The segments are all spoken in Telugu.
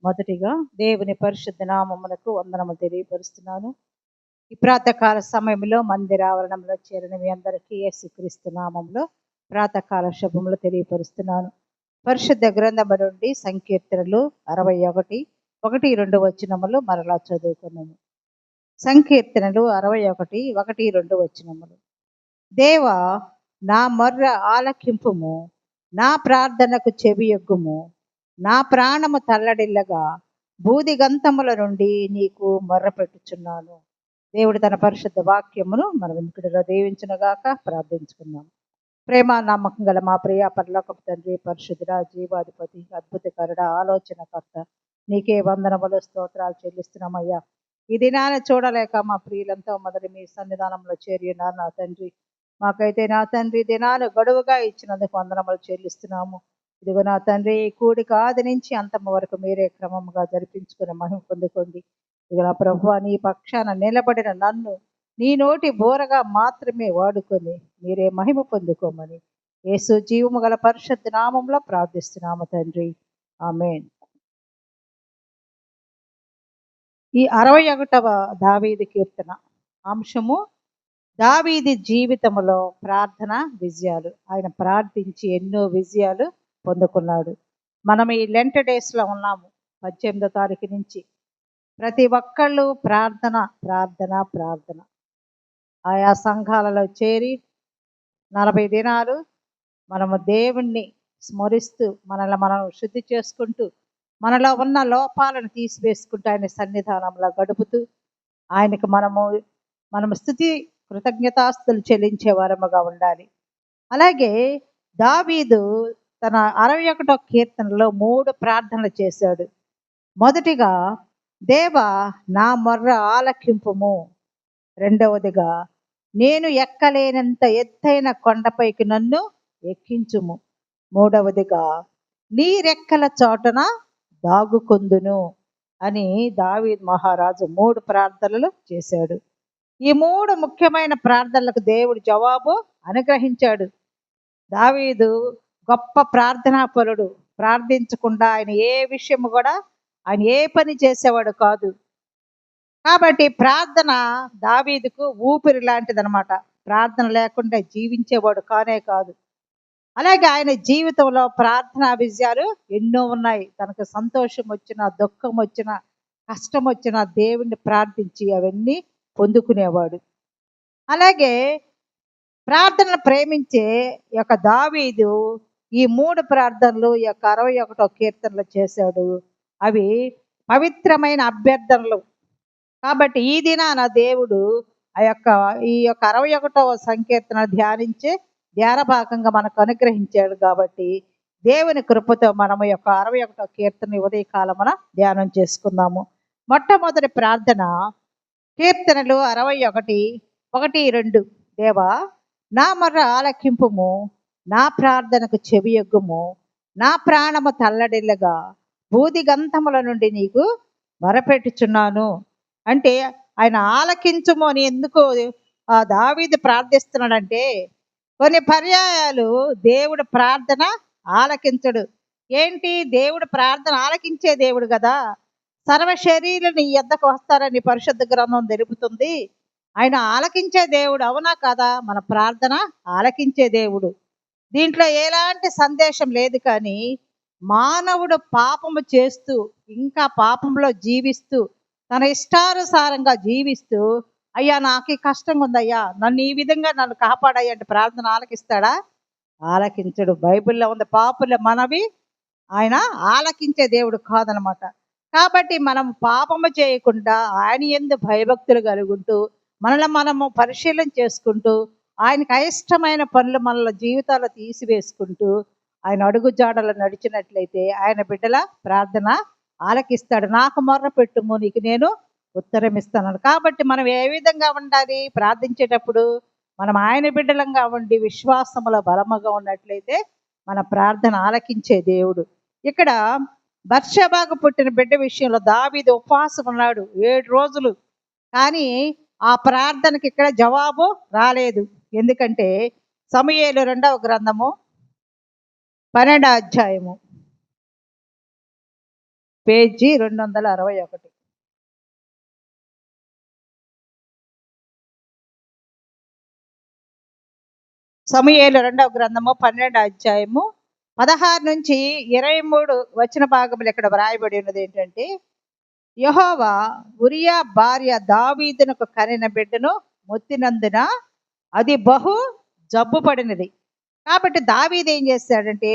మొదటిగా దేవుని పరిశుద్ధ నామమునకు వందనము తెలియపరుస్తున్నాను. ఈ ప్రాతకాల సమయంలో మందిర ఆవరణంలో చేరిన మీ అందరికీ యేసుక్రీస్తు నామంలో ప్రాతకాల శుభములు తెలియపరుస్తున్నాను. పరిశుద్ధ గ్రంథము నుండి సంకీర్తనలు 61, 1-2 వచనములు మరలా చదువుకున్నాము. సంకీర్తనలు 61, 1-2 వచనములు. దేవా, నా మొర్ర ఆలకింపుము, నా ప్రార్థనకు చెవియొగ్గుము. నా ప్రాణము తల్లడిల్లగా బూదిగంతముల నుండి నీకు మొర్రపెట్టుచున్నాను. దేవుడు తన పరిశుద్ధ వాక్యమును మన వెనుకడిలో దీవించునుగాక. ప్రార్థించుకుందాం. ప్రేమ నమ్మకం గల మా ప్రియ పరలోకపు తండ్రి, పరిశుద్ధుడ, జీవాధిపతి, అద్భుతకరుడ, ఆలోచనకర్త, నీకే వందనములు స్తోత్రాలు చెల్లిస్తున్నామయ్యా. ఈ దినాన్ని చూడలేక మా ప్రియులంతా మొదటి మీ సన్నిధానంలో చేరి ఉన్నారు నా తండ్రి. మాకైతే నా తండ్రి దినాలు గడువుగా ఇచ్చినందుకు వందనములు చెల్లిస్తున్నాము. ఇదిగో నా తండ్రి, కూడిక ఆది నుంచి అంతమ వరకు మీరే క్రమముగా జరిపించుకుని మహిమ పొందుకోండి. ఇదిగో నా ప్రభువా, నీ పక్షాన నిలబడిన నన్ను నీ నోటి బోరగా మాత్రమే వాడుకొని మీరే మహిమ పొందుకోమని యేసు జీవము గల పరిశుద్ధ నామంలో ప్రార్థిస్తున్నాము తండ్రి. ఆమేన్. ఈ 61వ దావీదు కీర్తన అంశము దావీదు జీవితంలో ప్రార్థన విజయాలు. ఆయన ప్రార్థించి ఎన్నో విజయాలు పొందుకున్నాడు. మనం ఈ లెంట్ డేస్లో ఉన్నాము. 18వ తారీఖు నుంచి ప్రతి ఒక్కళ్ళు ప్రార్థన ప్రార్థన ప్రార్థన. ఆయా సంఘాలలో చేరి 40 దినాలు మనము దేవుణ్ణి స్మరిస్తూ మనల్ని మనం శుద్ధి చేసుకుంటూ మనలో ఉన్న లోపాలను తీసివేసుకుంటూ ఆయన సన్నిధానంలో గడుపుతూ ఆయనకు మనము స్తుతి కృతజ్ఞతాస్తులు చెల్లించే వారముగా ఉండాలి. అలాగే దావీదు తన 61వ కీర్తనలో 3 ప్రార్థనలు చేశాడు. మొదటిగా, దేవా, నా మొర్ర ఆలకింపుము. రెండవదిగా, నేను ఎక్కలేనంత ఎత్తైన కొండపైకి నన్ను ఎక్కించుము. మూడవదిగా, నీ రెక్కల చోటన దాగుకొందును అని దావీదు మహారాజు 3 ప్రార్థనలు చేశాడు. ఈ 3 ముఖ్యమైన ప్రార్థనలకు దేవుడు జవాబు అనుగ్రహించాడు. దావీదు గొప్ప ప్రార్థనాపరుడు. ప్రార్థించకుండా ఆయన ఏ విషయము కూడా ఆయన ఏ పని చేసేవాడు కాదు. కాబట్టి ప్రార్థన దావీదుకు ఊపిరి లాంటిదనమాట. ప్రార్థన లేకుండా జీవించేవాడు కానే కాదు. అలాగే ఆయన జీవితంలో ప్రార్థనా విజయాలు ఎన్నో ఉన్నాయి. తనకు సంతోషం వచ్చినా, దుఃఖం వచ్చినా, కష్టం వచ్చినా దేవుణ్ణి ప్రార్థించి అవన్నీ పొందుకునేవాడు. అలాగే ప్రార్థనలు ప్రేమించే యొక్క దావీదు ఈ 3 ప్రార్థనలు ఈ యొక్క 61వ కీర్తనలు చేశాడు. అవి పవిత్రమైన అభ్యర్థనలు. కాబట్టి ఈ దినాన దేవుడు ఈ యొక్క 61వ సంకీర్తన ధ్యానించే ధ్యాన భాగంగా మనకు అనుగ్రహించాడు. కాబట్టి దేవుని కృపతో మనము యొక్క 61వ కీర్తన ఉదయకాలమున ధ్యానం చేసుకుందాము. మొట్టమొదటి ప్రార్థన కీర్తనలు 61, 1-2. దేవా, నా మొర్ర ఆలకింపుము, నా ప్రార్థనకు చెవియొగ్గుము. నా ప్రాణము తల్లడిల్లగా బూదిగంతముల నుండి నీకు మొరపెట్టుచున్నాను. అంటే ఆయన ఆలకించుము అని ఎందుకు దావీదు ప్రార్థిస్తున్నాడంటే, కొన్ని పర్యాయాలు దేవుడు ప్రార్థన ఆలకించడు. ఏంటి, దేవుడు ప్రార్థన ఆలకించే దేవుడు కదా. సర్వ శరీరులు నీ యొద్దకు వస్తారని పరిశుద్ధ గ్రంథం తెలుపుతుంది. ఆయన ఆలకించే దేవుడు, అవునా కదా? మన ప్రార్థన ఆలకించే దేవుడు. దీంట్లో ఎలాంటి సందేశం లేదు. కానీ మానవుడు పాపము చేస్తూ ఇంకా పాపంలో జీవిస్తూ తన ఇష్టానుసారంగా జీవిస్తూ, అయ్యా నాకు ఈ కష్టంగా ఉందయ్యా, నన్ను ఈ విధంగా నన్ను కాపాడయ్యా అంటే ప్రార్థన ఆలకిస్తాడా? ఆలకించడు. బైబిల్లో ఉంది, పాపుల మనవి ఆయన ఆలకించే దేవుడు కాదనమాట. కాబట్టి మనం పాపము చేయకుండా ఆయన యందు భయభక్తులు కలుగుంటూ మనము పరిశీలన చేసుకుంటూ ఆయనకు అయిష్టమైన పనులు మనల జీవితాల్లో తీసివేసుకుంటూ ఆయన అడుగు జాడలు నడిచినట్లయితే ఆయన బిడ్డల ప్రార్థన ఆలకిస్తాడు. నాకు మొర్ర పెట్టుము, నీకు నేను ఉత్తరం ఇస్తాను. కాబట్టి మనం ఏ విధంగా ఉండాలి ప్రార్థించేటప్పుడు? మనం ఆయన బిడ్డలంగా ఉండి విశ్వాసములో బలముగా ఉన్నట్లయితే మన ప్రార్థన ఆలకించే దేవుడు. ఇక్కడ బత్షెబాకు పుట్టిన బిడ్డ విషయంలో దావీదు ఉపవాసం ఉన్నాడు 7 రోజులు. కానీ ఆ ప్రార్థనకి ఇక్కడ జవాబు రాలేదు. ఎందుకంటే సమూయేలు 2వ గ్రంథము 12వ అధ్యాయము పేజీ 261. సమూయేలు 2వ గ్రంథము 12వ అధ్యాయము 16 నుంచి 23 వచన భాగములు ఇక్కడ వ్రాయబడి ఉన్నది ఏంటంటే, యెహోవా ఉరియా భార్య దావీదునకు కనిన బిడ్డను మొత్తినందున అది బహు జబ్బు పడినది. కాబట్టి దావీదు ఏం చేశాడంటే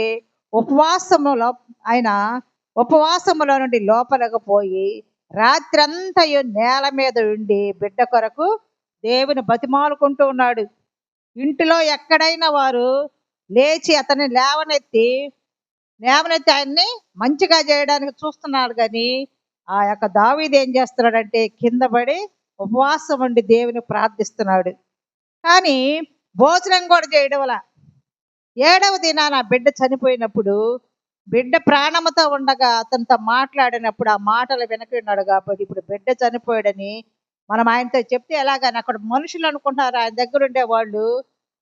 ఉపవాసములో నుండి లోపలకు పోయి రాత్రంతయు నేల మీద ఉండి బిడ్డ కొరకు దేవుని బతిమాలుకుంటూ ఉన్నాడు. ఇంటిలో ఎక్కడైనా వారు లేచి అతన్ని లేవనెత్తి ఆయన్ని మంచిగా చేయడానికి చూస్తున్నాడు. కానీ ఆ యొక్క దావీదు ఏం చేస్తున్నాడంటే కింద పడి ఉపవాసం ఉండి దేవుని ప్రార్థిస్తున్నాడు. కానీ భోజనం కూడా చేయడం వల్ల 7వ దినాన బిడ్డ చనిపోయినప్పుడు, బిడ్డ ప్రాణముతో ఉండగా అతనితో మాట్లాడినప్పుడు ఆ మాటలు వినకున్నాడు. కాబట్టి ఇప్పుడు బిడ్డ చనిపోయాడని మనం ఆయనతో చెప్తే ఎలాగని అక్కడ మనుషులు అనుకుంటున్నారు, ఆయన దగ్గర ఉండే వాళ్ళు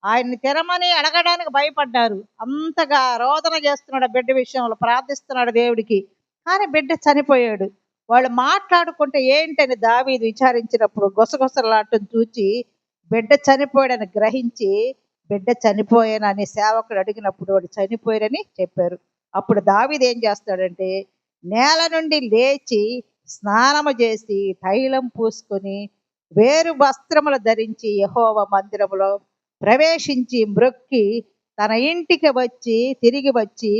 ఆయన్ని తినమని అడగడానికి భయపడ్డారు. అంతగా రోదన చేస్తున్నాడు, బిడ్డ విషయంలో ప్రార్థిస్తున్నాడు దేవుడికి. కానీ బిడ్డ చనిపోయాడు. వాళ్ళు మాట్లాడుకుంటే ఏంటని దావీదు విచారించినప్పుడు గుసగుసలాటం చూచి బిడ్డ చనిపోయాడని గ్రహించి, బిడ్డ చనిపోయానని సేవకుడు అడిగినప్పుడు వాడు చనిపోయారని చెప్పారు. అప్పుడు దావీదు ఏం చేస్తాడంటే నేల నుండి లేచి స్నానము చేసి తైలం పూసుకొని వేరు వస్త్రములు ధరించి యెహోవా మందిరములో ప్రవేశించి మ్రొక్కి తన ఇంటికి తిరిగి వచ్చి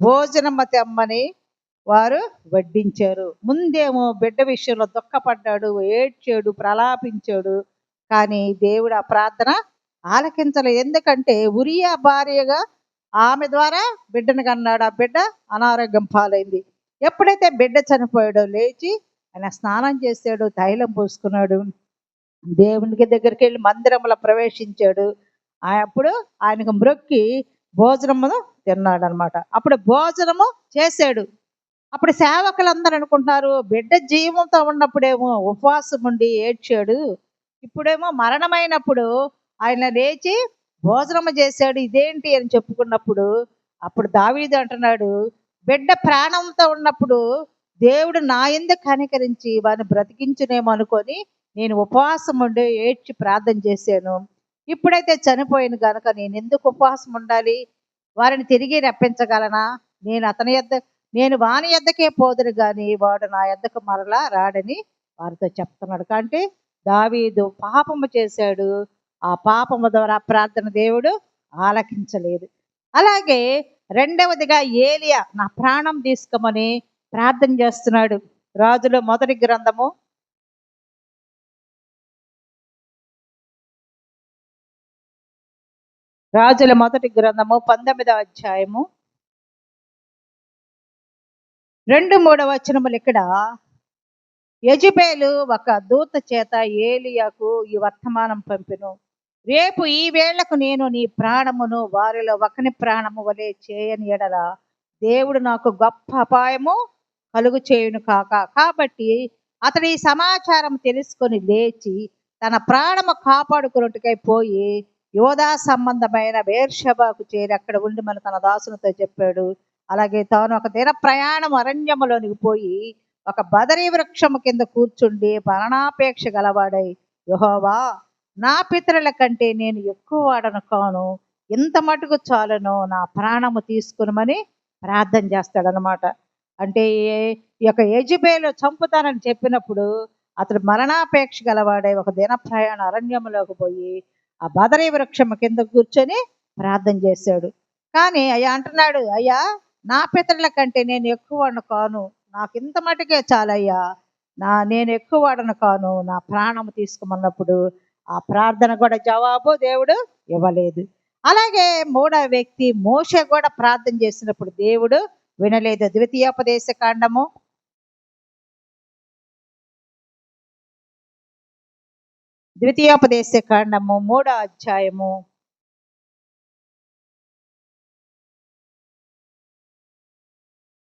భోజనము తెమ్మని వారు వడ్డించారు. ముందేమో బిడ్డ విషయంలో దుఃఖపడ్డాడు, ఏడ్చాడు, ప్రలాపించాడు. కానీ దేవుడు ఆ ప్రార్థన ఆలకించలేదు. ఎందుకంటే ఉరియా భార్యగా ఆమె ద్వారా బిడ్డను కన్నాడు. ఆ బిడ్డ అనారోగ్యం పాలైంది. ఎప్పుడైతే బిడ్డ చనిపోయాడో లేచి ఆయన స్నానం చేశాడు, తైలం పూసుకున్నాడు, దేవునికి దగ్గరికి వెళ్ళి మందిరంలో ప్రవేశించాడు. అప్పుడు ఆయనకు మ్రొక్కి భోజనము తిన్నాడు అనమాట. అప్పుడు భోజనము చేశాడు. అప్పుడు సేవకులందరూ అనుకుంటున్నారు, బిడ్డ జీవంతో ఉన్నప్పుడేమో ఉపవాసం ఉండి ఏడ్చాడు, ఇప్పుడేమో మరణమైనప్పుడు ఆయన లేచి భోజనము చేశాడు, ఇదేంటి అని చెప్పుకున్నప్పుడు అప్పుడు దావీదు అంటున్నాడు, బిడ్డ ప్రాణంతో ఉన్నప్పుడు దేవుడు నా ఎందుకు కనికరించి వారిని బ్రతికించునేమో అనుకొని నేను ఉపవాసం ఉండి ఏడ్చి ప్రార్థన చేశాను. ఇప్పుడైతే చనిపోయాను కనుక నేను ఎందుకు ఉపవాసం ఉండాలి? వారిని తిరిగి రప్పించగలనా? నేను వాని యొద్దకే పోదును కానీ వాడు నా యొద్దకు మరలా రాడని వారితో చెప్తున్నాడు. కాబట్టి దావీదు పాపము చేశాడు. ఆ పాపము ద్వారా ప్రార్థన దేవుడు ఆలకించలేదు. అలాగే రెండవదిగా ఏలియా నా ప్రాణం తీసుకోమని ప్రార్థన చేస్తున్నాడు. రాజుల మొదటి గ్రంథము 19వ అధ్యాయము 2-3 వచనములు. ఇక్కడ యెజెబెలు ఒక దూత చేత ఏలియాకు ఈ వర్తమానం పంపెను, రేపు ఈ వేళకు నేను నీ ప్రాణమును వారిలో ఒకని ప్రాణము వలె చేయని ఎడల దేవుడు నాకు గొప్ప అపాయము కలుగు చేయును కాక. కాబట్టి అతడు ఈ సమాచారం తెలుసుకొని లేచి తన ప్రాణము కాపాడుకున్నట్టుకై పోయి యోధా సంబంధమైన బేర్షెబాకు చేరి అక్కడ ఉండి మన తన దాసునితో చెప్పాడు. అలాగే తాను ఒక దిన ప్రయాణం అరణ్యములోనికి పోయి ఒక బదరీ వృక్షము కింద కూర్చుండి మరణాపేక్ష గలవాడై, యెహోవా నా పితరుల కంటే నేను ఎక్కువ వాడను కాను, ఇంత మటుకు చాలను, నా ప్రాణము తీసుకునమని ప్రార్థన చేస్తాడనమాట. అంటే ఈ యొక్క యెజెబెలు చంపుతానని చెప్పినప్పుడు అతడు మరణాపేక్ష గలవాడై ఒక దిన ప్రయాణ అరణ్యంలోకి పోయి ఆ బదరీ వృక్షము కింద కూర్చొని ప్రార్థన చేశాడు. కానీ అయ్యా అంటున్నాడు, అయ్యా నా పితరుల కంటే నేను ఎక్కువ వాడను కాను, నాకు ఇంత మటుకే చాలయ్యా, నేను ఎక్కువ వాడను కాను, నా ప్రాణము తీసుకోమన్నప్పుడు ఆ ప్రార్థన కూడా జవాబు దేవుడు ఇవ్వలేదు. అలాగే 3వ వ్యక్తి మోషే కూడా ప్రార్థన చేసినప్పుడు దేవుడు వినలేదు. ద్వితీయోపదేశ కాండము 3వ అధ్యాయము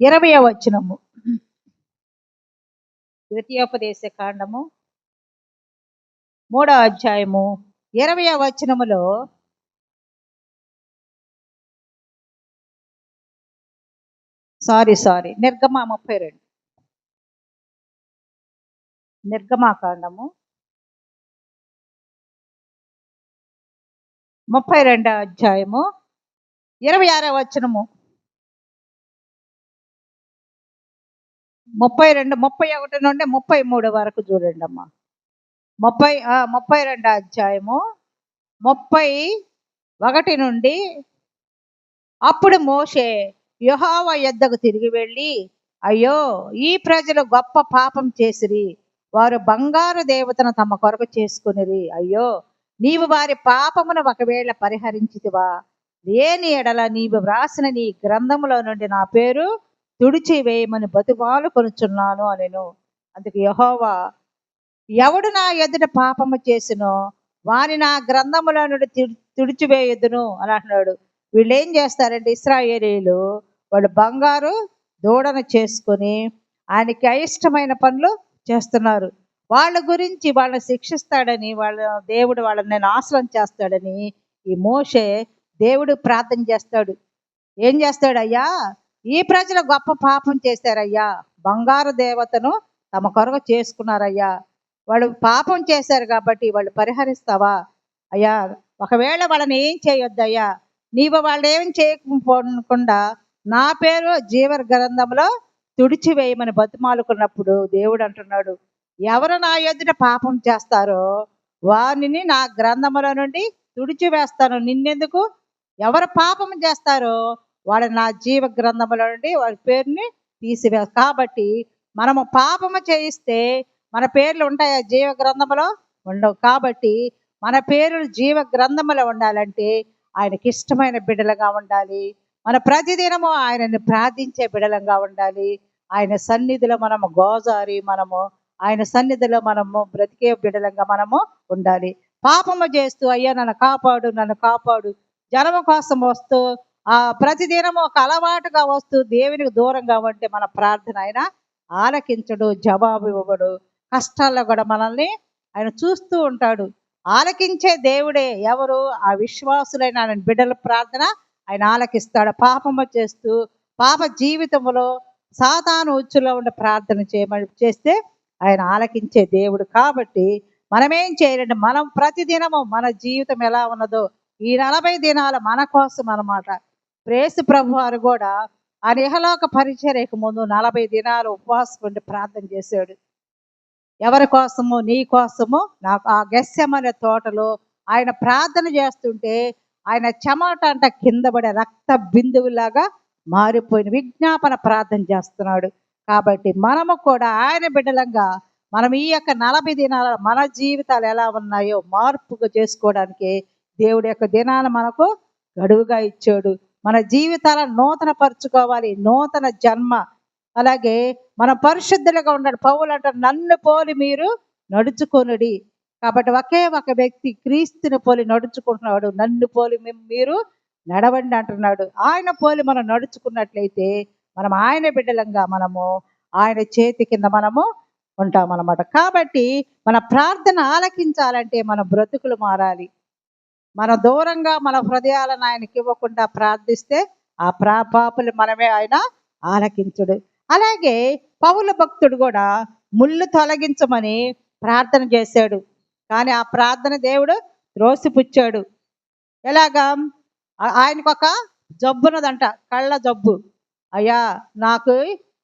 20వ వచనము. ద్వితీయోపదేశ కాండము 3వ అధ్యాయము 20వ వచనములో నిర్గమ 32 నిర్గమాకాండము 32వ అధ్యాయము 26వ వచనము, 32, 31 నుండి 33 వరకు చూడండి అమ్మా. 32వ అధ్యాయము 31 నుండి. అప్పుడు మోషే యెహోవా యొద్దకు తిరిగి వెళ్ళి, అయ్యో, ఈ ప్రజలు గొప్ప పాపం చేసిరి, వారు బంగారు దేవతను తమ కొరకు చేసుకునిరి. అయ్యో, నీవు వారి పాపమును ఒకవేళ పరిహరించితివా, లేని ఎడల నీవు వ్రాసిన నీ గ్రంథములో నుండి నా పేరు తుడిచి వేయమని బతిమాలు కొనుచున్నాను అనెను. అందుకు యెహోవా, ఎవడు నా ఎదుట పాపము చేసినో వాని నా గ్రంథములో నుండి తుడిచివేయుదును అని అంటున్నాడు. వీళ్ళు ఏం చేస్తారంటే, ఇశ్రాయేలీయులు, వాళ్ళు బంగారు దూడను చేసుకొని ఆయనకి అయిష్టమైన పనులు చేస్తున్నారు. వాళ్ళ గురించి వాళ్ళని శిక్షిస్తాడని, దేవుడు వాళ్ళని నాశనం చేస్తాడని ఈ మోషే దేవుడు ప్రార్థన చేస్తాడు. ఏం చేస్తాడు? అయ్యా, ఈ ప్రజలు గొప్ప పాపం చేశారయ్యా, బంగారు దేవతను తమ కొరకు చేసుకున్నారయ్యా, వాళ్ళు పాపం చేశారు కాబట్టి వాళ్ళు పరిహరిస్తావా అయ్యా? ఒకవేళ వాళ్ళని ఏం చేయొద్దయ్యా, నీవు వాళ్ళు ఏం చేయకుండా నా పేరు జీవ గ్రంథంలో తుడిచివేయమని బతిమాలుకున్నప్పుడు దేవుడు అంటున్నాడు, ఎవరు నా ఎదుట పాపం చేస్తారో వారిని నా గ్రంథముల నుండి తుడిచివేస్తాను. నిన్నెందుకు? ఎవరు పాపం చేస్తారో వాడు నా జీవ గ్రంథముల నుండి వాడి పేరుని తీసివేస్తారు. కాబట్టి మనము పాపము చేయిస్తే మన పేర్లు ఉంటాయా జీవ గ్రంథములో? ఉండవు. కాబట్టి మన పేర్లు జీవ గ్రంథములో ఉండాలంటే ఆయనకి ఇష్టమైన బిడ్డలుగా ఉండాలి. మన ప్రతిదినము ఆయనని ప్రార్థించే బిడ్డలంగా ఉండాలి. ఆయన సన్నిధిలో మనము గోజారి మనము ఆయన సన్నిధిలో మనము బ్రతికే బిడ్డలంగా మనము ఉండాలి. పాపము చేస్తూ అయ్యా నన్ను కాపాడు, నన్ను కాపాడు, జనము కోసం వస్తూ ప్రతిదినము ఒక అలవాటుగా వస్తూ దేవునికి దూరంగా ఉంటే మన ప్రార్థన ఆయన ఆలకించడు, జవాబు ఇవ్వడు. కష్టాల్లో కూడా మనల్ని ఆయన చూస్తూ ఉంటాడు. ఆలకించే దేవుడే ఎవరు? ఆ విశ్వాసులైన ఆయన బిడ్డల ప్రార్థన ఆయన ఆలకిస్తాడు. పాపము చేస్తూ పాప జీవితంలో సాతాను ఉచ్చులో ఉండే ప్రార్థన చేస్తే ఆయన ఆలకించే దేవుడు. కాబట్టి మనమేం చేయాలంటే, మనం ప్రతిదినము మన జీవితం ఎలా ఉన్నదో ఈ 40 దినాలు మన కోసం అన్నమాట. యేసు ప్రభు వారు కూడా ఆ ఇహలోక పరిచర్యకు ముందు 40 దినాలు ఉపవాసం ఉండి ప్రార్థన చేశాడు. ఎవరి కోసము? నీ కోసము. నాకు ఆ గెత్సెమనే తోటలో ఆయన ప్రార్థన చేస్తుంటే ఆయన చెమట అంట కింద పడే రక్త బిందువులాగా మారిపోయిన విజ్ఞాపన ప్రార్థన చేస్తున్నాడు. కాబట్టి మనము కూడా ఆయన బిడ్డలంగా మనం ఈ యొక్క 40 దినాల మన జీవితాలు ఎలా ఉన్నాయో మార్పుగా చేసుకోవడానికి దేవుడి యొక్క దినాలు మనకు గడువుగా ఇచ్చాడు. మన జీవితాలను నూతన పరుచుకోవాలి, నూతన జన్మ. అలాగే మన పరిశుద్ధులుగా ఉండాలి. పౌలు అంటారు, నన్ను పోలి మీరు నడుచుకొనుడి. కాబట్టి ఒకే ఒక వ్యక్తి క్రీస్తుని పోలి నడుచుకుంటున్నాడు. నన్ను పోలి మీరు నడవండి అంటున్నాడు. ఆయన పోలి మనం నడుచుకున్నట్లయితే మనం ఆయన బిడ్డలంగా మనము ఆయన చేతి కింద మనము ఉంటామన్నమాట. కాబట్టి మన ప్రార్థన ఆలకించాలంటే మన బ్రతుకులు మారాలి. మన దూరంగా మన హృదయాలను ఆయనకి ఇవ్వకుండా ప్రార్థిస్తే ఆ పాపులు మనమే ఆయన ఆలకించుడు. అలాగే పౌలు భక్తుడు కూడా ముళ్ళు తొలగించమని ప్రార్థన చేశాడు. కానీ ఆ ప్రార్థన దేవుడు త్రోసిపుచ్చాడు. ఎలాగా? ఆయనకు ఒక జబ్బున్నదంట, కళ్ళ జబ్బు. అయ్యా, నాకు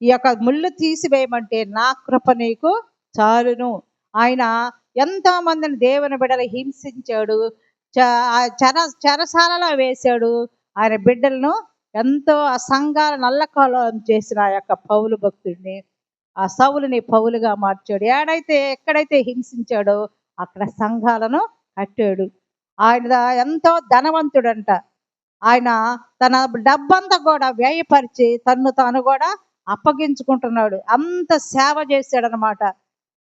ఈ యొక్క ముళ్ళు తీసివేయమంటే నా కృప నీకు చాలును. ఆయన ఎంతో మందిని దేవుని బిడ్డలు హింసించాడు, చెరసాలలో వేశాడు. ఆయన బిడ్డలను ఎంతో ఆ సంఘాల నల్లకాలం చేసిన ఆ యొక్క పౌలు భక్తుడిని, ఆ సౌలుని పౌలుగా మార్చాడు. ఎక్కడైతే హింసించాడో అక్కడ సంఘాలను కట్టాడు. ఆయన ఎంతో ధనవంతుడంట. ఆయన తన డబ్బంతా కూడా వ్యయపరిచి తన్ను తాను కూడా అప్పగించుకుంటున్నాడు. అంత సేవ చేశాడనమాట.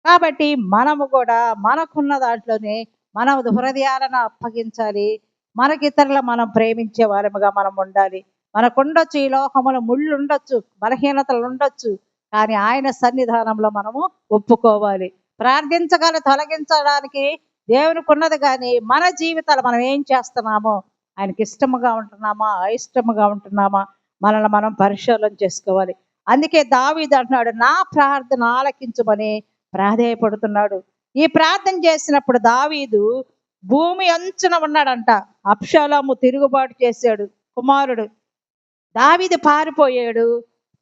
కాబట్టి మనము కూడా మనకున్న దాంట్లోనే మన హృదయాలను అప్పగించాలి. మనకితరులు మనం ప్రేమించే వారముగా మనం ఉండాలి. మనకు ఉండొచ్చు ఈ లోకములో ముళ్ళు ఉండొచ్చు, బలహీనతలు ఉండొచ్చు, కానీ ఆయన సన్నిధానంలో మనము ఒప్పుకోవాలి. తొలగించడానికి దేవునికి ఉన్నది, కానీ మన జీవితాలు మనం ఏం చేస్తున్నామో, ఆయనకి ఇష్టముగా ఉంటున్నామా అయిష్టముగా ఉంటున్నామా, మనల్ని మనం పరిశీలన చేసుకోవాలి. అందుకే దావీదు అంటున్నాడు, నా ప్రార్థన ఆలకించమని ప్రాధేయపడుతున్నాడు. ఈ ప్రార్థన చేసినప్పుడు దావీదు భూమి అంచున ఉన్నాడంట. అబ్షాలోము తిరుగుబాటు చేశాడు కుమారుడు. దావీదు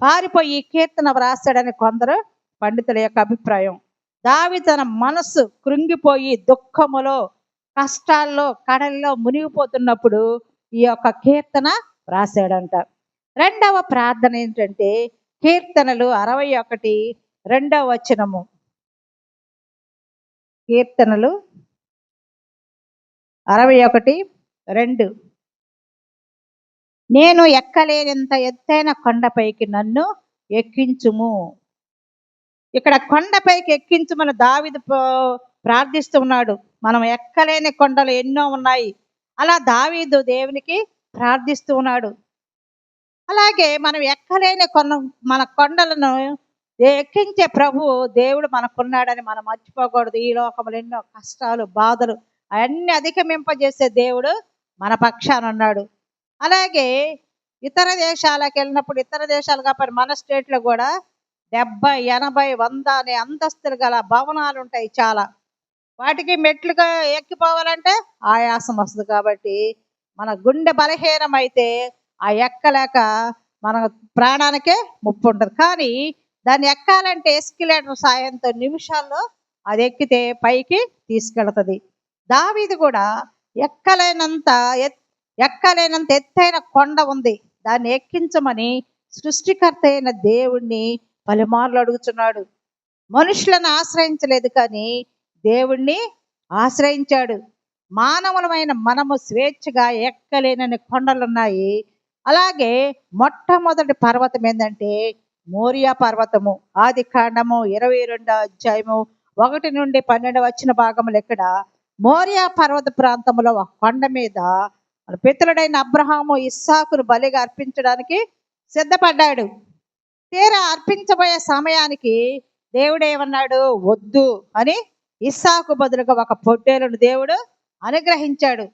పారిపోయి ఈ కీర్తన వ్రాస్తాడని కొందరు పండితుల యొక్క అభిప్రాయం. దావీదు తన మనస్సు కృంగిపోయి దుఃఖములో, కష్టాల్లో, కడల్లో మునిగిపోతున్నప్పుడు ఈ యొక్క కీర్తన రాశాడంట. రెండవ ప్రార్థన ఏంటంటే కీర్తనలు 61:2. కీర్తనలు 61:2. నేను ఎక్కలేనంత ఎత్తైన కొండపైకి నన్ను ఎక్కించుము. ఇక్కడ కొండపైకి ఎక్కించమని దావీదు ప్రార్థిస్తున్నాడు. మనం ఎక్కలేని కొండలు ఎన్నో ఉన్నాయి. అలా దావీదు దేవునికి ప్రార్థిస్తూ ఉన్నాడు. అలాగే మనం ఎక్కలేని మన కొండలను ఎక్కించే ప్రభు దేవుడు మనకున్నాడని మనం మర్చిపోకూడదు. ఈ లోకంలో ఎన్నో కష్టాలు, బాధలు అవన్నీ అధిగమింపజేసే దేవుడు మన పక్షాన ఉన్నాడు. అలాగే ఇతర దేశాలకు వెళ్ళినప్పుడు, ఇతర దేశాలు కాకపోతే మన స్టేట్లో కూడా 70, 80, 100 అనే అంతస్తులు గల భవనాలు ఉంటాయి చాలా. వాటికి మెట్లుగా ఎక్కిపోవాలంటే ఆయాసం వస్తుంది. కాబట్టి మన గుండె బలహీనం అయితే ఆ ఎక్కలేక మన ప్రాణానికే ముప్పు ఉంటుంది. కానీ దాన్ని ఎక్కాలంటే ఎస్కిలేటర్ సాయంతో నిమిషాల్లో అది ఎక్కితే పైకి తీసుకెళ్తుంది. దావీదు కూడా ఎక్కలేనంత ఎత్తైన కొండ ఉంది, దాన్ని ఎక్కించమని సృష్టికర్త అయిన దేవుణ్ణి పలుమార్లు అడుగుతున్నాడు. మనుషులను ఆశ్రయించలేదు, కానీ దేవుణ్ణి ఆశ్రయించాడు. మానవులమైన మనము స్వేచ్ఛగా ఎక్కలేనని కొండలున్నాయి. అలాగే మొట్టమొదటి పర్వతం ఏంటంటే మోరియా పర్వతము. ఆదికాండము 22:1-12 భాగములు. ఇక్కడ మోరియా పర్వత ప్రాంతంలో ఒక కొండ మీద మన పితరుడైన అబ్రహాము ఇస్సాకును బలిగా అర్పించడానికి సిద్ధపడ్డాడు. తీరా అర్పించబోయే సమయానికి దేవుడు ఏమన్నాడు? వద్దు అని ఇస్సాకు బదులుగా ఒక పొట్టేలును దేవుడు అనుగ్రహించాడు.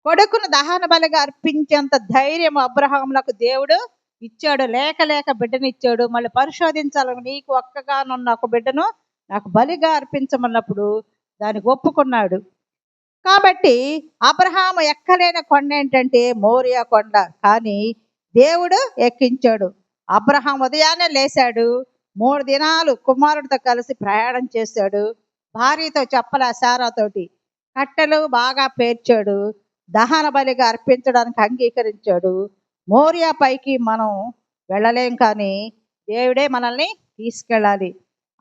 కొడుకును దహన బలిగా అర్పించేంత ధైర్యం అబ్రహాములకు దేవుడు ఇచ్చాడు. లేక బిడ్డనిచ్చాడు. మళ్ళీ పరిశోధించాలని, నీకు ఒక్కగానున్న ఒక బిడ్డను నాకు బలిగా అర్పించమన్నప్పుడు దానికి ఒప్పుకున్నాడు. కాబట్టి అబ్రహాము ఎక్కలేని కొండ ఏంటంటే మోరియా కొండ. కానీ దేవుడు ఎక్కించాడు. అబ్రహాం ఉదయాన్నే లేచాడు. 3 దినాలు కుమారుడితో కలిసి ప్రయాణం చేశాడు. భార్యతో చెప్పల శారాతోటి కట్టెలు బాగా పేర్చాడు. దహన బలిగా అర్పించడానికి అంగీకరించాడు. మోరియా పైకి మనం వెళ్ళలేం, కానీ దేవుడే మనల్ని తీసుకెళ్ళాలి.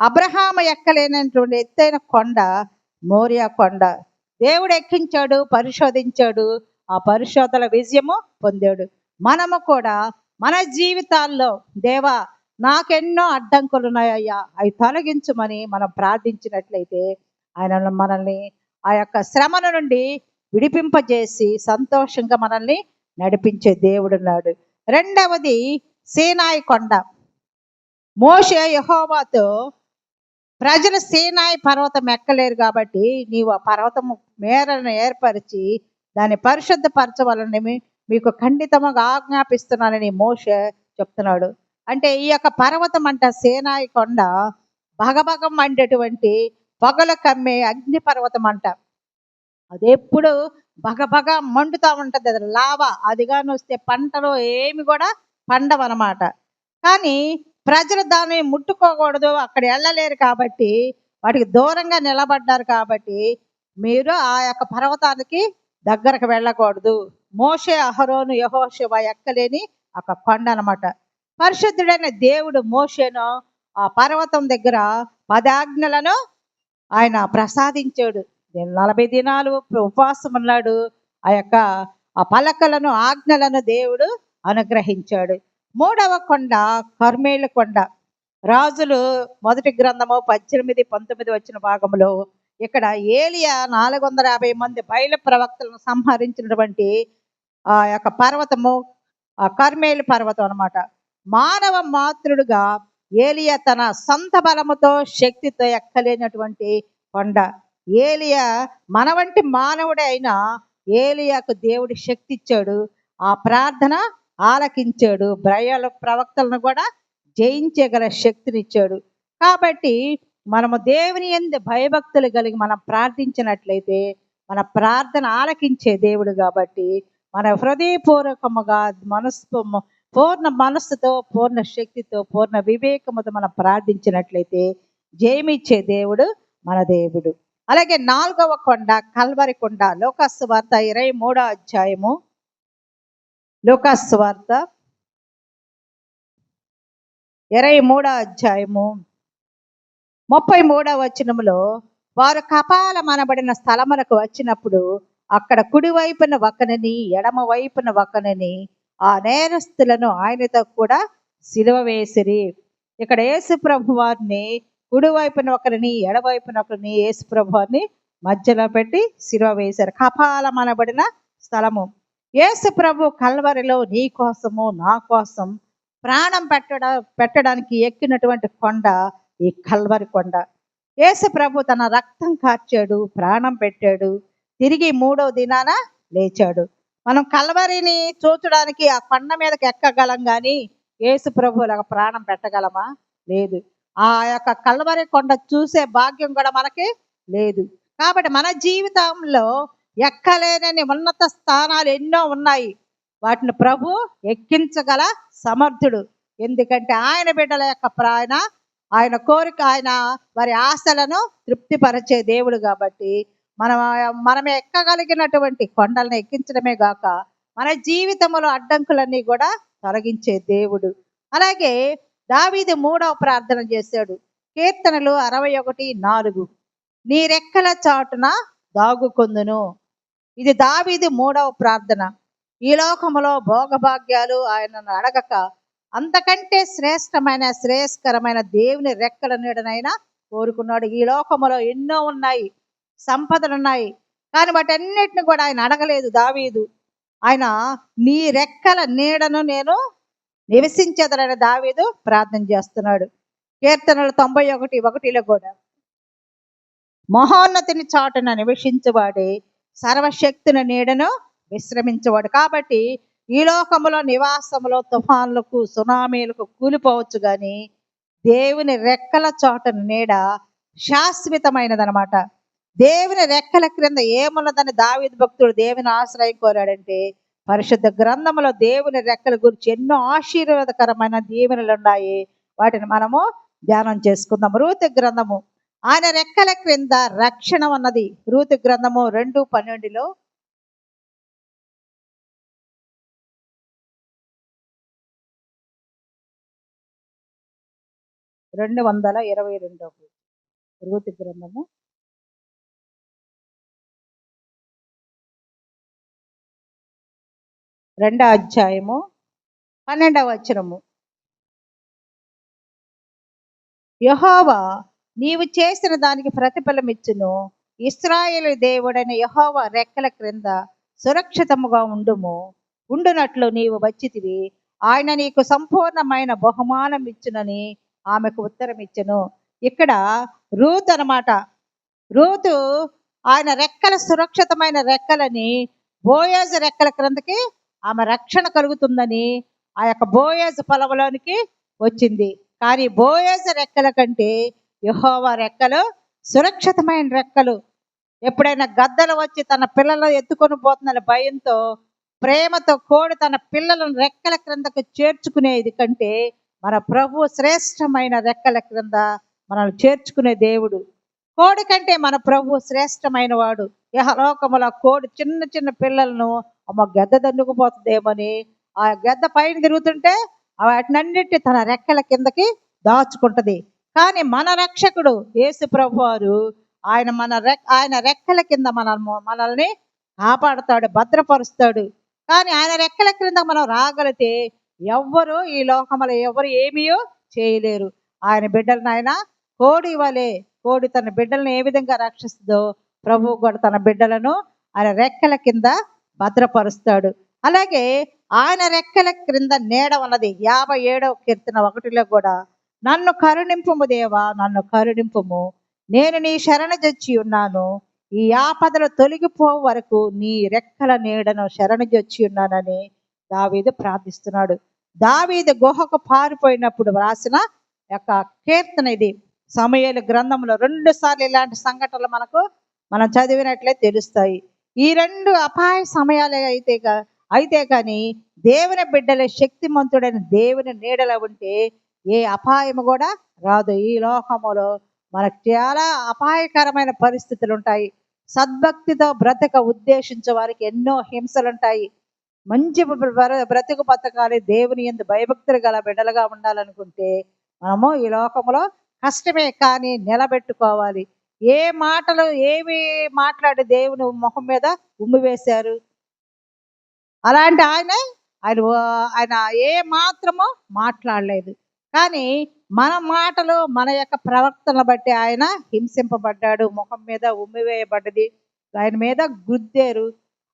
అబ్రహాము ఎక్కలేనటువంటి ఎత్తైన కొండ మోరియా కొండ. దేవుడు ఎక్కించాడు, పరిశోధించాడు. ఆ పరిశోధన విజయము పొందాడు. మనము కూడా మన జీవితాల్లో దేవా నాకెన్నో అడ్డంకులు ఉన్నాయ్యా, అవి తొలగించమని మనం ప్రార్థించినట్లయితే ఆయన మనల్ని ఆ యొక్క శ్రమల నుండి విడిపింపజేసి సంతోషంగా మనల్ని నడిపించే దేవుడున్నాడు. రెండవది సీనాయి కొండ. మోషే యెహోవాతో ప్రజలు సీనాయి పర్వతం ఎక్కలేరు కాబట్టి నీవు ఆ పర్వతం మేరను ఏర్పరిచి దాన్ని పరిశుద్ధపరచవాలని మీకు ఖండితంగా ఆజ్ఞాపిస్తున్నానని మోషే చెప్తున్నాడు. అంటే ఈ యొక్క పర్వతం అంట సీనాయి కొండ భగభగం అంటేటువంటి పొగలు కమ్మే అగ్ని పర్వతం అంట. అది ఎప్పుడు భగభగ మండుతూ ఉంటుంది. అది లావా. అదిగాని వస్తే పంటలో ఏమి కూడా పండవన్నమాట. కానీ ప్రజలు దాన్ని ముట్టుకోకూడదు, అక్కడ వెళ్ళలేరు కాబట్టి వాటికి దూరంగా నిలబడ్డారు. కాబట్టి మీరు ఆ యొక్క పర్వతానికి దగ్గరకు వెళ్ళకూడదు. మోషే, అహరోను, యెహోషువ ఎక్కలేని ఒక కొండ అనమాట. పరిశుద్ధుడైన దేవుడు మోషేను ఆ పర్వతం దగ్గర 10 ఆజ్ఞలను ఆయన ప్రసాదించాడు. 40 దినాలు ఉపవాసం ఉన్నాడు. ఆ పలకలను, ఆజ్ఞలను దేవుడు అనుగ్రహించాడు. మూడవ కొండ కర్మేలు కొండ. రాజులు 1 గ్రంథము 18-19 భాగంలో ఇక్కడ ఏలియా 450 మంది బయలు ప్రవక్తలను సంహరించినటువంటి ఆ యొక్క పర్వతము ఆ కర్మేలు పర్వతం అనమాట. మానవ మాతృడుగా ఏలియా తన సొంత బలముతో శక్తితో ఎక్కలేనటువంటి కొండ. ఏలియా మన వంటి మానవుడే అయినా ఏలియాకు దేవుడు శక్తి ఇచ్చాడు. ఆ ప్రార్థన ఆలకించాడు. బయలు ప్రవక్తలను కూడా జయించగల శక్తినిచ్చాడు. కాబట్టి మనము దేవుని యందు భయభక్తులు కలిగి మనం ప్రార్థించినట్లయితే మన ప్రార్థన ఆలకించే దేవుడు కాబట్టి మన హృదయపూర్వకముగా పూర్ణ మనస్సుతో, పూర్ణ శక్తితో, పూర్ణ వివేకముతో మనం ప్రార్థించినట్లయితే జయమిచ్చే దేవుడు మన దేవుడు. అలాగే 4వ కొండ కల్వరి కొండ. లోకాసు వార్త 23వ అధ్యాయము. లోకాసు వార్త 23వ అధ్యాయము 33వ వచనములో, వారు కపాల మనబడిన స్థలములకు వచ్చినప్పుడు అక్కడ కుడివైపున ఒకనని ఎడమ వైపున ఒకనని ఆ నేరస్తులను ఆయనతో కూడా సిలువ వేసిరి. ఇక్కడ యేసు ప్రభు వారిని కుడివైపున ఒకరిని ఎడవైపున ఒకరిని యేసు ప్రభు వారిని మధ్యలో పెట్టి సిలువ వేశారు. కపాలం అనబడిన స్థలము. యేసు ప్రభు కల్వరిలో నీ కోసము నా కోసం ప్రాణం పెట్టడానికి ఎక్కినటువంటి కొండ ఈ కల్వరి కొండ. యేసు ప్రభు తన రక్తం కార్చాడు, ప్రాణం పెట్టాడు, తిరిగి 3వ దినాన లేచాడు. మనం కల్వరిని చూచడానికి ఆ కొండ మీదకి ఎక్కగలం కానీ యేసు ప్రభు లాగా ప్రాణం పెట్టగలమా? లేదు. ఆ యొక్క కల్వరి కొండ చూసే భాగ్యం కూడా మనకి లేదు. కాబట్టి మన జీవితంలో ఎక్కలేనని ఉన్నత స్థానాలు ఎన్నో ఉన్నాయి. వాటిని ప్రభు ఎక్కించగల సమర్థుడు. ఎందుకంటే ఆయన బిడ్డల యొక్క ఆయన కోరిక, ఆయన వారి ఆశలను తృప్తిపరిచే దేవుడు కాబట్టి మనం ఎక్కగలిగినటువంటి కొండలను ఎక్కించడమే గాక మన జీవితంలో అడ్డంకులన్నీ కూడా తొలగించే దేవుడు. అలాగే దావీదు 3వ ప్రార్థన చేశాడు. కీర్తనలు 61:4. నీ రెక్కల చాటున దాగుకొందును. ఇది దావీదు 3వ ప్రార్థన. ఈ లోకములో భోగభాగ్యాలు ఆయనను అడగక అంతకంటే శ్రేష్టకరమైన దేవుని రెక్కల నీడనైనా కోరుకున్నాడు. ఈ లోకములో ఎన్నో ఉన్నాయి, సంపదలు ఉన్నాయి, కానీ వాటన్నిటిని కూడా ఆయన అడగలేదు దావీదు. ఆయన నీ రెక్కల నీడను నేను నివసించేదనని దావీదు ప్రార్థన చేస్తున్నాడు. కీర్తనలు 91:1లో కూడా మహోన్నతిని చాటున నివసించేవాడే సర్వశక్తిని నీడను విశ్రమించేవాడు. కాబట్టి ఈ లోకములో నివాసములో తుఫాన్లకు, సునామీలకు కూలిపోవచ్చు కానీ దేవుని రెక్కల చాటున నీడ శాశ్వతమైనదనమాట. దేవుని రెక్కల క్రింద ఏమున్నదని దావీదు భక్తుడు దేవుని ఆశ్రయం కోరాడంటే, పరిశుద్ధ గ్రంథములో దేవుని రెక్కల గురించి ఎన్నో ఆశీర్వాదకరమైన దీవెనలు ఉన్నాయి. వాటిని మనము ధ్యానం చేసుకుందాం. రూతు గ్రంథము. ఆయన రెక్కల క్రింద రక్షణ ఉన్నది. రూతు గ్రంథము 2:12లో 222 రూతు గ్రంథము 2వ అధ్యాయము 12వ వచనము. యెహోవా నీవు చేసిన దానికి ప్రతిఫలం ఇచ్చును. ఇశ్రాయేలు దేవుడైన యెహోవా రెక్కల క్రింద సురక్షితముగా ఉండునట్లు నీవు వచ్చితివి. ఆయన నీకు సంపూర్ణమైన బహుమానం ఇచ్చునని ఆమెకు ఉత్తరం ఇచ్చెను. ఇక్కడ రూతు అనమాట. రూతు ఆయన రెక్కల సురక్షితమైన రెక్కలని బోయేజు రెక్కల క్రిందకి ఆమె రక్షణ కలుగుతుందని ఆ యొక్క బోయేజు పొలంలోనికి వచ్చింది. కానీ బోయేజు రెక్కల కంటే యెహోవా రెక్కలు సురక్షితమైన రెక్కలు. ఎప్పుడైనా గద్దలు వచ్చి తన పిల్లలు ఎత్తుకొని పోతుందని భయంతో ప్రేమతో కోడి తన పిల్లలను రెక్కల క్రిందకు చేర్చుకునేది కంటే మన ప్రభు శ్రేష్టమైన రెక్కల క్రింద మనల్ని చేర్చుకునే దేవుడు. కోడి కంటే మన ప్రభు శ్రేష్టమైన వాడు. యహలోకముల కోడి చిన్న చిన్న పిల్లలను గెద్ద దండుకుపోతుందేమని ఆ గెద్ద పైన తిరుగుతుంటే వాటినన్నిటి తన రెక్కల కిందకి దాచుకుంటది. కానీ మన రక్షకుడు యేసు ప్రభు వారు ఆయన రెక్కల కింద మనల్ని కాపాడుతాడు, భద్రపరుస్తాడు. కానీ ఆయన రెక్కల క్రింద మనం రాగలిగితే ఎవ్వరు ఈ లోకములో ఎవరు ఏమీ చేయలేరు. ఆయన బిడ్డలను ఆయన కోడి తన బిడ్డలను ఏ విధంగా రక్షిస్తుందో ప్రభువు కూడా తన బిడ్డలను ఆయన రెక్కల కింద భద్రపరుస్తాడు. అలాగే ఆయన రెక్కల క్రింద నీడ ఉన్నది. 57వ కీర్తన 1లో కూడా నన్ను కరుణింపుము దేవా, నన్ను కరుణింపుము, నేను నీ శరణుజొచ్చి ఉన్నాను, ఈ ఆపదలు తొలగిపో వరకు నీ రెక్కల నీడను శరణుజొచ్చి ఉన్నానని దావీదు ప్రార్థిస్తున్నాడు. దావీదు గుహకు పారిపోయినప్పుడు రాసిన యొక్క కీర్తన ఇది. సమూయేలు గ్రంథంలో 2 సార్లు ఇలాంటి సంఘటనలు మనం చదివినట్లే తెలుస్తాయి. ఈ 2 అపాయ సమయాలే అయితే కానీ దేవుని బిడ్డలే శక్తిమంతుడైన దేవుని నీడలో ఉంటే ఏ అపాయము కూడా రాదు. ఈ లోకములో మనకు చాలా అపాయకరమైన పరిస్థితులు ఉంటాయి. సద్భక్తితో బ్రతక ఉద్దేశించే వారికి ఎన్నో హింసలు ఉంటాయి. మంచి బ్రతుకు బతకాలి, దేవుని యందు భయభక్తులు గల బిడ్డలుగా ఉండాలనుకుంటే మనము ఈ లోకంలో కష్టమే, కానీ నిలబెట్టుకోవాలి. ఏ మాటలు ఏమి మాట్లాడి దేవుని మొహం మీద ఉమ్మి వేశారు? అలాంటి ఆయన ఆయన ఆయన ఏ మాత్రమో మాట్లాడలేదు. కానీ మన మాటలు, మన యొక్క ప్రవర్తనను బట్టి ఆయన హింసింపబడ్డాడు, ముఖం మీద ఉమ్మివేయబడ్డది, ఆయన మీద గుద్దారు,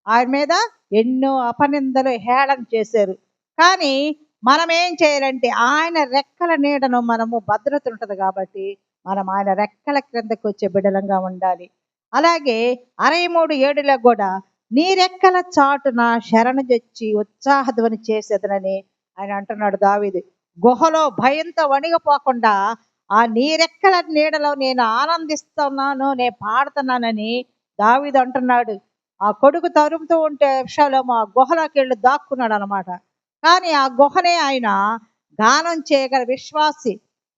ఆయన మీద ఎన్నో అపనిందలు హేళన చేశారు. కానీ మనం ఏం చేయాలంటే ఆయన రెక్కల నీడను మనము భద్రత ఉంటుంది కాబట్టి మనం ఆయన రెక్కల క్రిందకు వచ్చే బిడలంగా ఉండాలి. అలాగే 63:7లో కూడా నీ రెక్కల చాటున శరణు తెచ్చి ఉత్సాహధ్వని చేసేదనని ఆయన అంటున్నాడు దావీదు. గుహలో భయంతో వణిగిపోకుండా ఆ నీ రెక్కల నీడలో నేను ఆనందిస్తున్నాను, నేను పాడుతున్నానని దావీదు అంటున్నాడు. ఆ కొడుకు తరుముతూ ఉంటే అబ్షాలోము ఆ గుహలోకి వెళ్ళి దాక్కున్నాడు అనమాట. కానీ ఆ గుహనే ఆయన గానం చేయగల విశ్వాసి,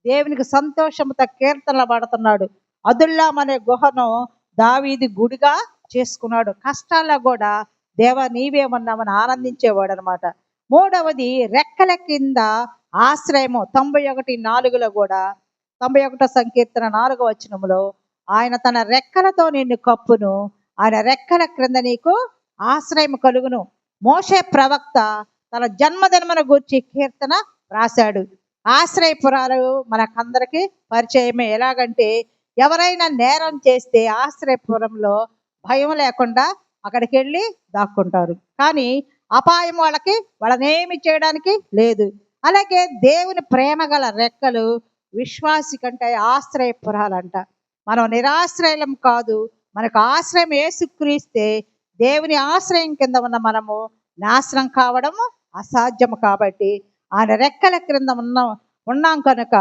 దేవునికి సంతోషంతో కీర్తనలు పడుతున్నాడు. అదుల్లాం అనే గుహను దావీదు గుడిగా చేసుకున్నాడు. కష్టాల్లో కూడా దేవా నీవే ఉన్నామని ఆనందించేవాడు అనమాట. మూడవది రెక్కల కింద ఆశ్రయము. 91:4లో కూడా 91 సంకీర్తన 4వ వచనంలో ఆయన తన రెక్కలతో నిన్ను కప్పును, ఆయన రెక్కల క్రింద నీకు ఆశ్రయం కలుగును. మోషే ప్రవక్త తన జన్మదినమున గూర్చి కీర్తన రాశాడు. ఆశ్రయపురాలు మనకందరికీ పరిచయమే. ఎలాగంటే ఎవరైనా నేరం చేస్తే ఆశ్రయపురంలో భయం లేకుండా అక్కడికి వెళ్ళి దాక్కుంటారు. కానీ అపాయం వాళ్ళనేమి చేయడానికి లేదు. అలాగే దేవుని ప్రేమ గల రెక్కలు విశ్వాసి కంటే ఆశ్రయపురాలంట. మనం నిరాశ్రయం కాదు, మనకు ఆశ్రయం యేసుక్రీస్తే దేవుని ఆశ్రయం కింద ఉన్న మనము నాశనం కావడం అసాధ్యము. కాబట్టి ఆయన రెక్కల క్రింద ఉన్నాం కనుక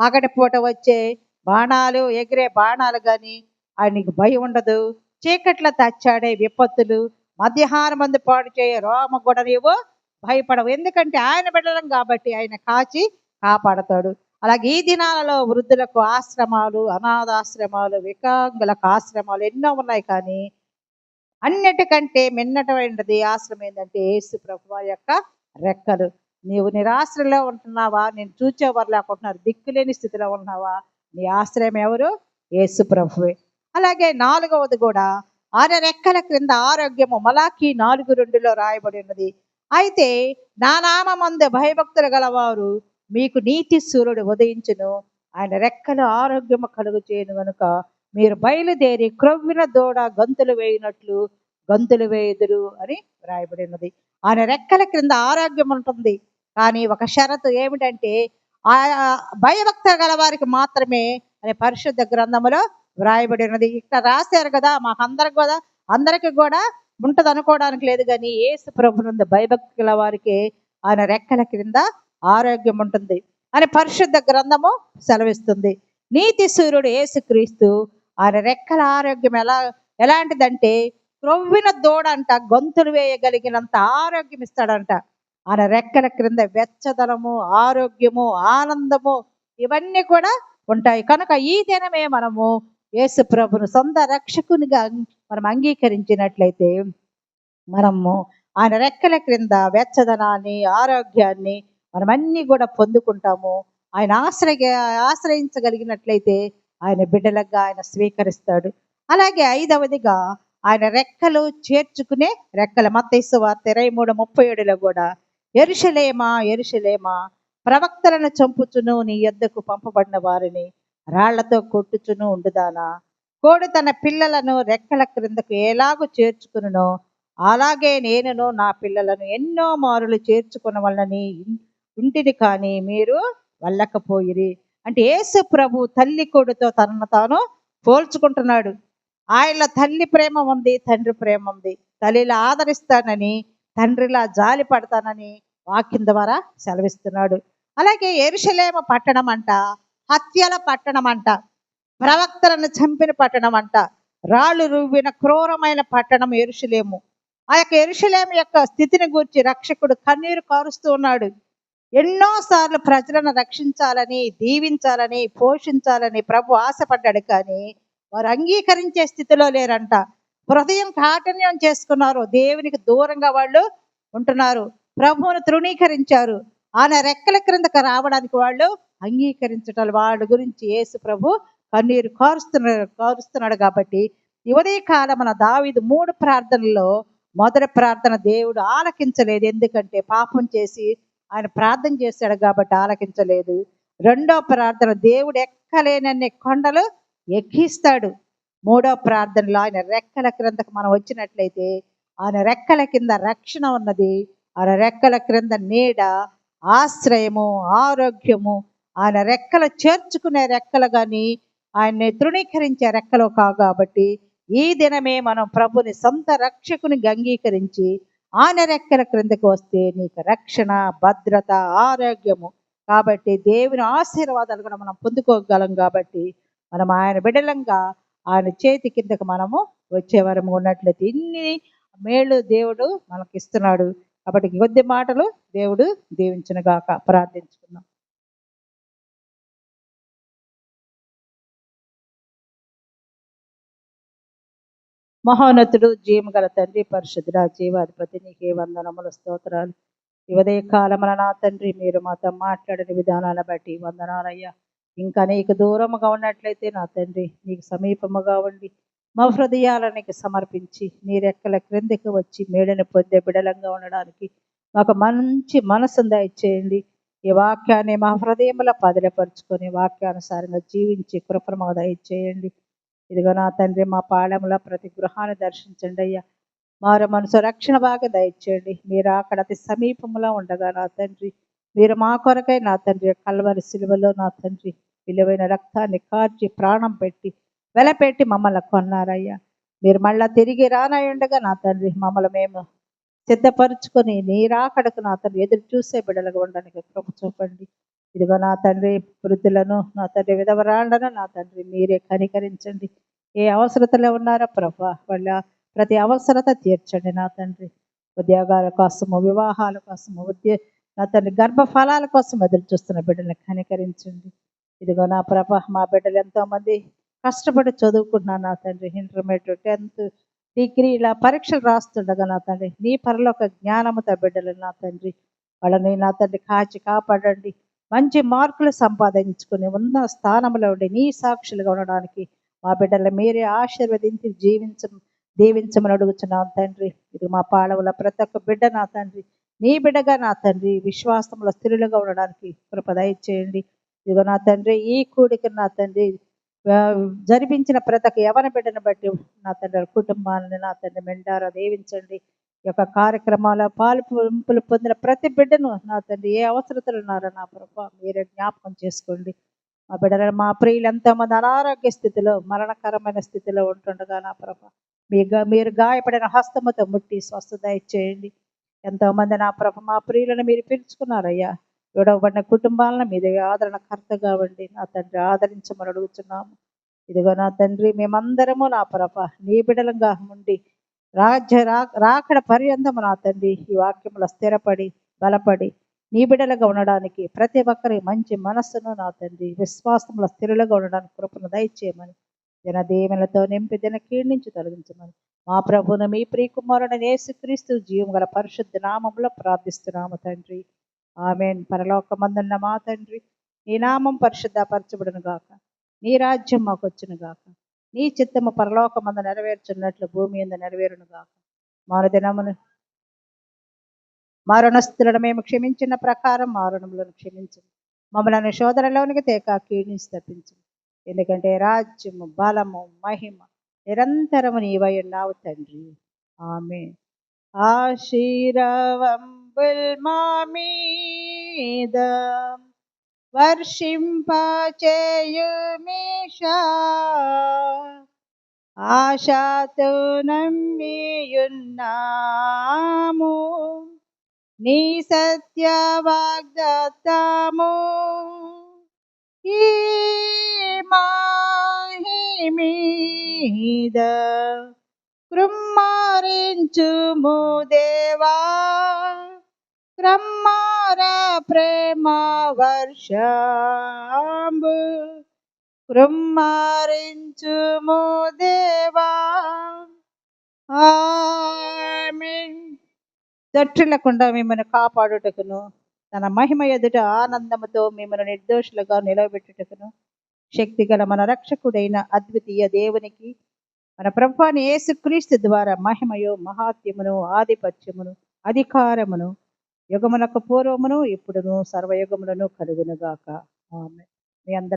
పగటిపూట వచ్చే బాణాలు, ఎగిరే బాణాలు కానీ ఆయనకి భయం ఉండదు. చీకట్ల తచ్చాడే విపత్తులు, మధ్యాహ్నం మంది పాడు చేయ రోమ కూడా నీవు భయపడవు. ఎందుకంటే ఆయన బిడ్డలం కాబట్టి ఆయన కాచి కాపాడతాడు. అలాగే ఈ దినాలలో వృద్ధులకు ఆశ్రమాలు, అనాథాశ్రమాలు, వికలాంగులకు ఆశ్రమాలు ఎన్నో ఉన్నాయి. కానీ అన్నిటికంటే మిన్నటమైనది ఆశ్రమం ఏంటంటే యేసు ప్రభువు యొక్క రెక్కలు. నీవు నిరాశ్రలో ఉంటున్నావా? నేను చూచేవారు లేకుంటున్నారు, దిక్కులేని స్థితిలో ఉన్నావా? నీ ఆశ్రయం ఎవరు? యేసు ప్రభువే. అలాగే 4వది కూడా ఆయన రెక్కల క్రింద ఆరోగ్యము. మలాకి 4:2లో రాయబడి ఉన్నది. అయితే నా నామమందు భయభక్తులు గలవారు మీకు నీతి సూర్యుడు ఉదయించును, ఆయన రెక్కలు ఆరోగ్యము కలుగు చేయను కనుక మీరు బయలుదేరి క్రొవ్విన దూడ గంతులు వేయినట్లు గంతులు వేయుదురు అని రాయబడి ఉన్నది. ఆయన రెక్కల క్రింద ఆరోగ్యం ఉంటుంది. కానీ ఒక షరతు ఏమిటంటే ఆ భయభక్తులు గల వారికి మాత్రమే అనే పరిశుద్ధ గ్రంథములో వ్రాయబడి ఉన్నది. ఇక్కడ రాశారు కదా, అందరికి కూడా ఉంటుంది అనుకోవడానికి లేదు. కానీ యేసు ప్రభునందు భయభక్తి గల వారికి ఆయన రెక్కల క్రింద ఆరోగ్యం ఉంటుంది అని పరిశుద్ధ గ్రంథము సెలవిస్తుంది. నీతి సూర్యుడు యేసుక్రీస్తు ఆయన రెక్కల ఆరోగ్యం ఎలాంటిదంటే క్రొవ్విన దూడ అంట గొంతులు వేయగలిగినంత ఆరోగ్యం ఇస్తాడంట. ఆయన రెక్కల క్రింద వెచ్చదనము, ఆరోగ్యము, ఆనందము ఇవన్నీ కూడా ఉంటాయి. కనుక ఈ దినమే మనము యేసు ప్రభును సొంత రక్షకునిగా మనం అంగీకరించినట్లయితే మనము ఆయన రెక్కల క్రింద వెచ్చదనాన్ని, ఆరోగ్యాన్ని మనం అన్నీ కూడా పొందుకుంటాము. ఆయన ఆశ్రయించగలిగినట్లయితే ఆయన బిడ్డలుగా ఆయన స్వీకరిస్తాడు. అలాగే 5వదిగా ఆయన రెక్కలు చేర్చుకునే రెక్కలు. మత్తయి సువార్త 23:37లో కూడా యెరూషలేమా యెరూషలేమా ప్రవక్తలను చంపుచును నీ యొద్దకు పంపబడిన వారిని రాళ్లతో కొట్టుచును ఉండుదానా, కోడి తన పిల్లలను రెక్కల క్రిందకు ఎలాగూ చేర్చుకును అలాగే నేనును నా పిల్లలను ఎన్నో మారులు చేర్చుకున్న వాళ్ళని ఇంటిని కానీ మీరు వెళ్ళకపోయిరి. అంటే యేసు ప్రభు తల్లి కొడుతో తనను తాను పోల్చుకుంటున్నాడు. ఆయనలో తల్లి ప్రేమ ఉంది, తండ్రి ప్రేమ ఉంది. తల్లిలా ఆదరిస్తానని, తండ్రిలా జాలి పడతానని వాక్యం ద్వారా సెలవిస్తున్నాడు. అలాగే యెరూషలేము పట్టణం అంట హత్యల పట్టణం అంట, ప్రవక్తలను చంపిన పట్టణం అంట, రాళ్ళు రువ్విన క్రూరమైన పట్టణం యెరూషలేము. ఆ యొక్క యెరూషలేము యొక్క స్థితిని గూర్చి రక్షకుడు కన్నీరు కారుస్తూ ఉన్నాడు. ఎన్నోసార్లు ప్రజలను రక్షించాలని, దీవించాలని, పోషించాలని ప్రభు ఆశపడ్డాడు. కానీ వారు అంగీకరించే స్థితిలో లేరంట. హృదయం కాఠిన్యం చేసుకున్నారు, దేవునికి దూరంగా వాళ్ళు ఉంటున్నారు, ప్రభువును తృణీకరించారు. ఆయన రెక్కల క్రిందకు రావడానికి వాళ్ళు అంగీకరించటాలు. వాళ్ళ గురించి యేసు ప్రభు కన్నీరు కారుస్తున్నాడు. కాబట్టి ఉదయ కాలమున దావీదు 3 ప్రార్థనల్లో మొదటి ప్రార్థన దేవుడు ఆలకించలేదు. ఎందుకంటే పాపం చేసి ఆయన ప్రార్థన చేశాడు కాబట్టి ఆలకించలేదు. రెండో ప్రార్థన దేవుడు ఎక్కలేనన్ని కొండలు ఎక్కిస్తాడు. మూడో ప్రార్థనలో ఆయన రెక్కల క్రిందకు మనం వచ్చినట్లయితే ఆయన రెక్కల కింద రక్షణ ఉన్నది. ఆయన రెక్కల క్రింద నీడ, ఆశ్రయము, ఆరోగ్యము. ఆయన రెక్కలు చేర్చుకునే రెక్కలు కానీ ఆయన్ని తృణీకరించే రెక్కలు కావు. కాబట్టి ఈ దినమే మనం ప్రభుని సొంత రక్షకుని అంగీకరించి ఆయన రెక్కల క్రిందకు వస్తే నీకు రక్షణ, భద్రత, ఆరోగ్యము. కాబట్టి దేవుని ఆశీర్వాదాలు కూడా మనం పొందుకోగలం. కాబట్టి మనం ఆయన బిడ్డలంగా ఆయన చేతి కిందకు మనము వచ్చేవారము ఉన్నట్లయితే ఇన్ని మేలు దేవుడు మనకి ఇస్తున్నాడు. కాబట్టి కొద్ది మాటలు దేవుడు దీవించునుగాక. ప్రార్థించుకుందాం. మహోన్నతుడు, జీవము గల తండ్రి, పరిశుద్ధుడా, జీవాధిపతి, నీకే వందనములు, స్తోత్రాలు. ఈ ఉదయ కాలమున నా తండ్రి మీరు మాతో మాట్లాడిన విధానాలను బట్టి వందనాలయ్యా. ఇంకా నీకు దూరముగా ఉన్నట్లయితే నా తండ్రి నీకు సమీపముగా ఉండి మా హృదయాలనికి సమర్పించి నీ రెక్కల క్రిందికి వచ్చి మేడని పొందే బిడలంగా ఉండడానికి మాకు మంచి మనసును దయచేయండి. ఈ వాక్యాన్ని మా హృదయంలో పదిలపరుచుకొని వాక్యానుసారంగా జీవించి కృపను మాకు దయచేయండి. ఇదిగో నా తండ్రి మా పాళెంలో ప్రతి గృహాన్ని దర్శించండి అయ్యా. మారు మనసు రక్షణ బాగా దయచేయండి. మీరు అక్కడ అతి సమీపంలో ఉండగా నా తండ్రి మీరు మా కొరకై నా తండ్రి కల్వరి సిలువలో నా తండ్రి విలువైన రక్తాన్ని కార్చి ప్రాణం పెట్టి వెలపెట్టి మమ్మల్ని కొన్నారయ్యా. మీరు మళ్ళా తిరిగి రానయ్యుండగా నా తండ్రి మమ్మల్ని మేము సిద్ధపరుచుకొని నీ రాకడకు నా తండ్రి ఎదురు చూసే బిడ్డలుగా ఉండడానికి కృప చూపండి. ఇదిగో నా తండ్రి వృద్ధులను, నా తండ్రి విధవరాళ్లను నా తండ్రి మీరే కనికరించండి. ఏ అవసరతలో ఉన్నారో ప్రభా వాళ్ళ ప్రతి అవసరత తీర్చండి నా తండ్రి. ఉద్యోగాల కోసము, వివాహాల కోసము, నా తండ్రి గర్భఫలాల కోసం ఎదురు చూస్తున్న బిడ్డలను కనికరించండి. ఇదిగో నా ప్రభా మా బిడ్డలు ఎంతోమంది కష్టపడి చదువుకుంటున్నాను నా తండ్రి. ఇంటర్మీడియట్, 10th, డిగ్రీ ఇలా పరీక్షలు రాస్తుండగా నా తండ్రి నీ పరలోక జ్ఞానముతో బిడ్డలు నా తండ్రి వాళ్ళని నా తండ్రి కాచి కాపాడండి. మంచి మార్కులు సంపాదించుకుని ఉన్న స్థానంలో ఉండి నీ సాక్షులుగా ఉండడానికి మా బిడ్డలు మీరే ఆశీర్వదించి దీవించమని అడుగుతున్నాను తండ్రి. ఇది మా పాడవుల ప్రతి ఒక్క బిడ్డ నా తండ్రి నీ బిడ్డగా నా తండ్రి విశ్వాసంలో స్థిరులుగా ఉండడానికి కృప దయచేయండి. ఇదిగో నా తండ్రి ఈ కూడికి నా తండ్రి జరిపించిన ప్రతి ఒక్క యవన బిడ్డను బట్టి నా తండ్రి కుటుంబాలను నా తండ్రి మెండారా దీవించండి. ఈ యొక్క కార్యక్రమాల పాలు పొందిన ప్రతి బిడ్డను నా తండ్రి ఏ అవసరతలు ఉన్నారో నా ప్రభా మీరే జ్ఞాపకం చేసుకోండి. మా బిడ్డలను మా ప్రియులు ఎంతోమంది అనారోగ్య స్థితిలో, మరణకరమైన స్థితిలో ఉంటుండగా నా ప్రభా మీరు గాయపడిన హస్తముతో ముట్టి స్వస్థత ఇచ్చేయండి. ఎంతోమంది నా ప్రభ మా ప్రియులను మీరు పిలుచుకున్నారయ్యా. విడవబడిన కుటుంబాలను మీద ఆదరణకర్తగా ఉండి నా తండ్రి ఆదరించమని అడుగుతున్నాము. ఇదిగో నా తండ్రి మేమందరము నా ప్రభ నీ బిడలంగా ఉండి రాకడ పర్యంతము నా తండ్రి ఈ వాక్యంలో స్థిరపడి బలపడి నీ బిడలుగా ఉండడానికి ప్రతి ఒక్కరి మంచి మనస్సును నా తండ్రి విశ్వాసంలో స్థిరులుగా ఉండడానికి కృపను దయచేయమని జనదీవెనలతో నింపి దిన కీడించి తొలగించమని మా ప్రభును మీ ప్రియకుమారుడు యేసుక్రీస్తు జీవం గల పరిశుద్ధ నామంలో ప్రార్థిస్తున్నాము తండ్రి. ఆమేన్. పరలోకమందున్న మా తండ్రి నీ నామం పరిశుద్ధపరచబడును గాక, నీ రాజ్యం మాకు వచ్చును గాక, నీ చిత్తము పరలోకమందు నెరవేర్చున్నట్లు భూమి యందు నెరవేరును గాక. మారుదినమును మారుణస్థులను మేము క్షమించిన ప్రకారం మారుణములను క్షమించము, మమ్మల్ని శోధనలోనికి తేక కీడించి తప్పించము. ఎందుకంటే రాజ్యము, బలము, మహిమ నిరంతరము నీవై ఉన్నావు తండ్రి. ఆమేన్. ఆశీర్వాదంబుల్ మా మీద వర్షింపచేయుమీశా, ఆశతో నమ్మియున్నాము నీ సత్య వాగ్దత్తము ఈ మాహి మీద కృమ్మారించుము దేవా, క్రమ్మార ప్రేమ వర్షంబు కృమ్మారించుము దేవా. ఆమేన్. దట్టులకుండా మిమ్మల్ని కాపాడుటకును, తన మహిమ ఎదుట ఆనందముతో మిమ్మల్ని నిర్దోషులుగా నిలవబెట్టుటకును శక్తిగల మన రక్షకుడైన అద్వితీయ దేవునికి మన ప్రభువైన యేసుక్రీస్తు ద్వారా మహిమయు మహాత్యమును ఆధిపత్యమును అధికారమును యుగమునకు పూర్వమును ఇప్పుడును సర్వయుగములను కలుగునుగాక. ఆమేన్. మీ అందరి